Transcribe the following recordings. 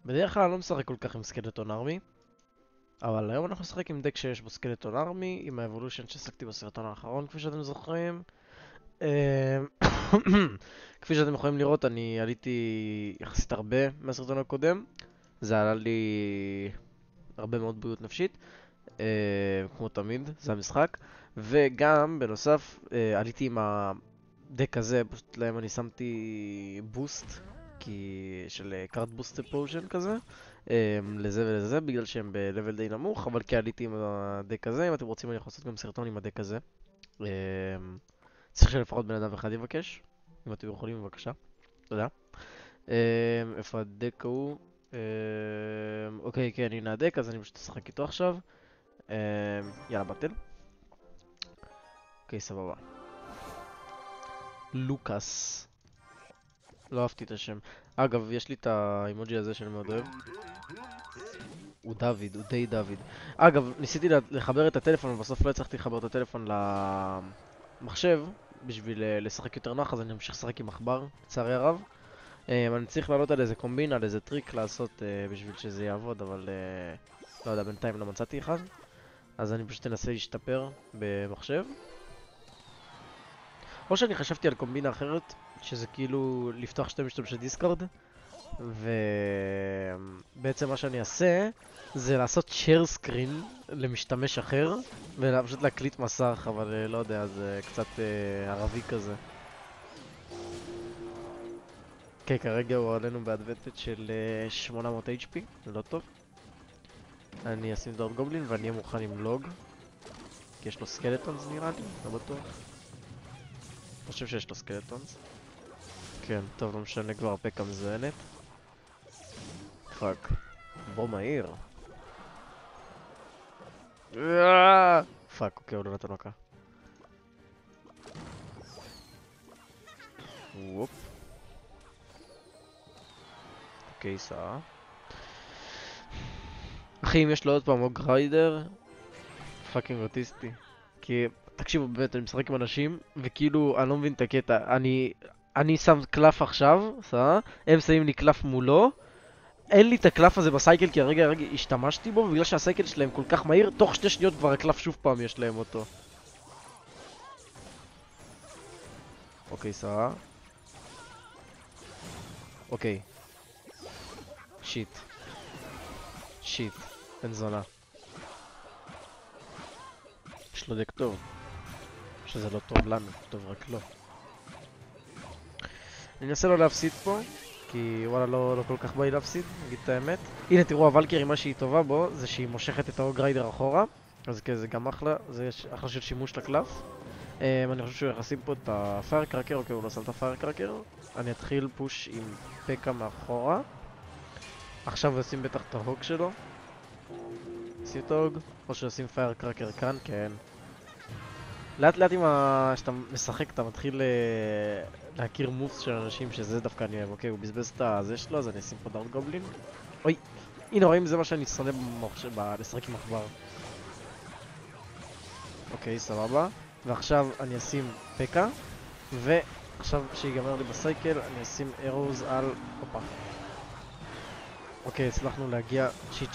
בדרך כלל אני לא משחק כל כך עם סקלטון ארמי, אבל היום אנחנו נשחק עם דק שיש בו סקלטון ארמי, עם האבולושן שהשגתי בסרטון האחרון, כפי שאתם זוכרים. אמ, כפי שאתם יכולים לראות, אני עליתי יחסית הרבה מהסרטון הקודם. זה עלה לי הרבה מאוד בריאות נפשית, כמו תמיד, זה המשחק. וגם, בנוסף, עליתי עם הדק הזה, פשוט להם אני שמתי בוסט, של קארט בוסטר פושן כזה, לזה ולזה, בגלל שהם בלבל די נמוך, אבל כי עליתי עם הדק הזה. אם אתם רוצים אני יכול לעשות גם סרטון עם הדק הזה. אמ, צריך שלפחות בן אדם אחד יבקש, אם אתם יכולים בבקשה, תודה. איפה הדק ההוא? אוקיי, כן, הנה הדק, אז אני פשוט אשחק איתו עכשיו. יאללה, בטל. אוקיי, סבבה. לוקאס. לא אהבתי את השם. אגב, יש לי את האימוג'י הזה שאני מאוד אוהב. הוא דוד, הוא די דוד. אגב, ניסיתי לחבר את הטלפון, ובסוף לא הצלחתי לחבר את הטלפון למחשב בשביל לשחק יותר נוח, אז אני ממשיך לשחק עם עכבר, לצערי הרב. אני צריך לעלות על איזה קומבינה, על איזה טריק לעשות בשביל שזה יעבוד, אבל לא יודע, בינתיים לא מצאתי אחד. אז אני פשוט אנסה להשתפר במחשב. או שאני חשבתי על קומבינה אחרת, שזה כאילו לפתוח שתי משתמשי דיסקורד, ובעצם מה שאני אעשה זה לעשות share screen למשתמש אחר, ופשוט להקליט מסך, אבל לא יודע, זה קצת ערבי כזה. כן, כרגע הוא עלינו באדוונטג' של 800 HP, זה לא טוב. אני אשים דארט גובלין ואני אהיה מוכן עם לוג, כי יש לו סקלטונס נראה לי, לא בטוח. אני חושב שיש לו סקלטונס. כן, טוב, לא משנה, כבר פקה מזוינת. פאק. בוא מהיר. פאק, אוקיי, הוא לא נתן מכה. וופ. אוקיי, סע. אחי, אם יש לו עוד פעם אוג ריידר, פאקינג אוטיסטי. כי, תקשיבו, באמת, אני משחק עם אנשים, וכאילו, אני לא מבין את הקטע. אני שם קלף עכשיו, סע? הם שמים לי קלף מולו. אין לי את הקלף הזה בסייקל, כי הרגע השתמשתי בו, ובגלל שהסייקל שלהם כל כך מהיר, תוך 2 שניות כבר הקלף שוב פעם יש להם אותו. אוקיי, סע. אוקיי. שיט. שיט. בן זונה. יש לו דק טוב. שזה לא טוב לנו, טוב רק לא. אני אנסה לא להפסיד פה, כי וואלה לא כל כך בא לי להפסיד, נגיד את האמת. הנה תראו, הוולקירי מה שהיא טובה בו, זה שהיא מושכת את האוג ריידר אחורה. אז כן, זה גם אחלה, זה אחלה של שימוש לקלף. אני חושב שהוא יחסים פה את הפייר קרקר, אוקיי, הוא לא שם את הפייר קרקר. אני אתחיל פוש עם פקה מאחורה. עכשיו הוא ישים בטח את ההוג שלו. שים את ההוג, או שישים פייר קרקר כאן, כן. לאט לאט כשאתה משחק אתה מתחיל להכיר מובס של אנשים, שזה דווקא אני אוהב. אוקיי, הוא בזבז את הזה שלו, אז אני אשים פה דארט גובלין. אוי, הנה רואים, זה מה שאני שונא לשחק עם עכבר. אוקיי, סבבה. ועכשיו אני אשים פקה, ועכשיו שיגמר לי בסייקל אני אשים ארוז על... הופה. אוקיי, הצלחנו להגיע... שיט.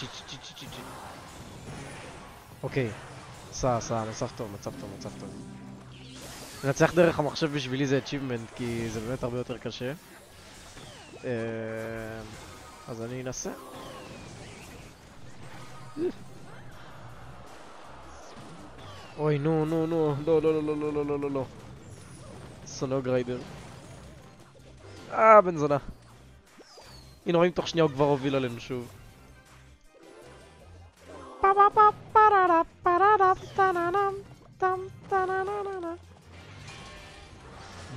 אוקיי, סע, מצב טוב. לנצח דרך המחשב בשבילי זה achievement, כי זה באמת הרבה יותר קשה. אז אני אנסה. אוי, נו, לא. סונוג ריידר. בן זונה. הנה רואים, תוך שנייה הוא כבר הוביל עלינו שוב.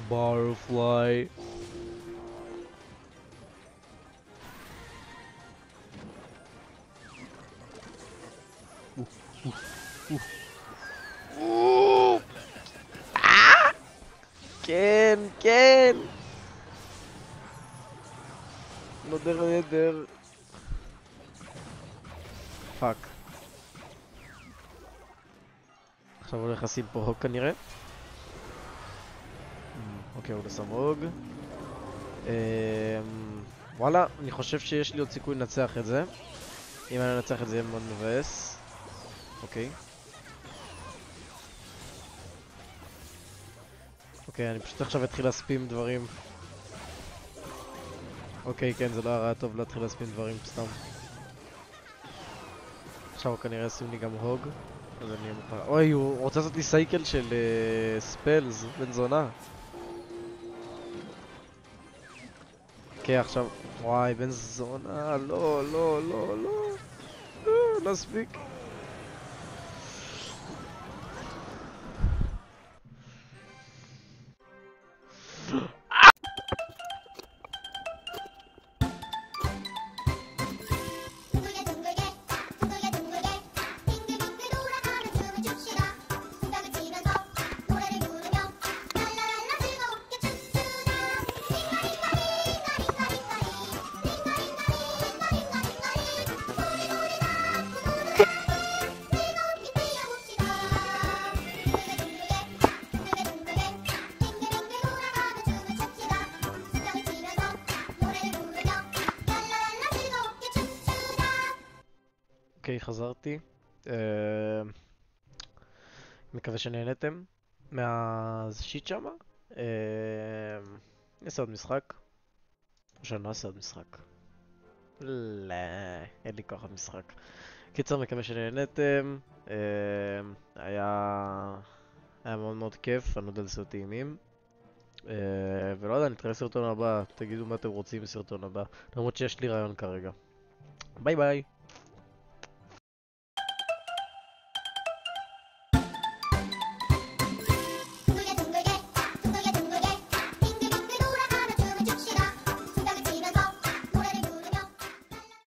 Barfly. כן. נודר. פאק. עכשיו הולך לשים פה הוג כנראה. אוקיי, הוא לא שם הוג. וואלה, אני חושב שיש לי עוד סיכוי לנצח את זה. אם אני אנצח את זה יהיה מאוד מבאס. אוקיי. אוקיי, אני פשוט עכשיו אתחיל להספים דברים. אוקיי, כן, זה לא הרע טוב להתחיל להספים דברים סתם. עכשיו הוא כנראה ישים לי גם הוג. אז אני אהיה מוכן. אוי, הוא רוצה לעשות לי סייקל של ספלס, בן זונה. אוקיי, עכשיו... וואי, בן זונה, לא, לא, לא, לא. לא אספיק. אוקיי, חזרתי. מקווה שנהנתם מהשיט שמה. נעשה עוד משחק. או שאני לא אעשה עוד משחק. לא, אין לי כוח המשחק. קיצר, מקווה שנהנתם. היה מאוד מאוד כיף, הנודלס היו טעימים. ולא יודע, נתראה בסרטון הבא. תגידו מה אתם רוצים בסרטון הבא. למרות שיש לי רעיון כרגע. ביי ביי.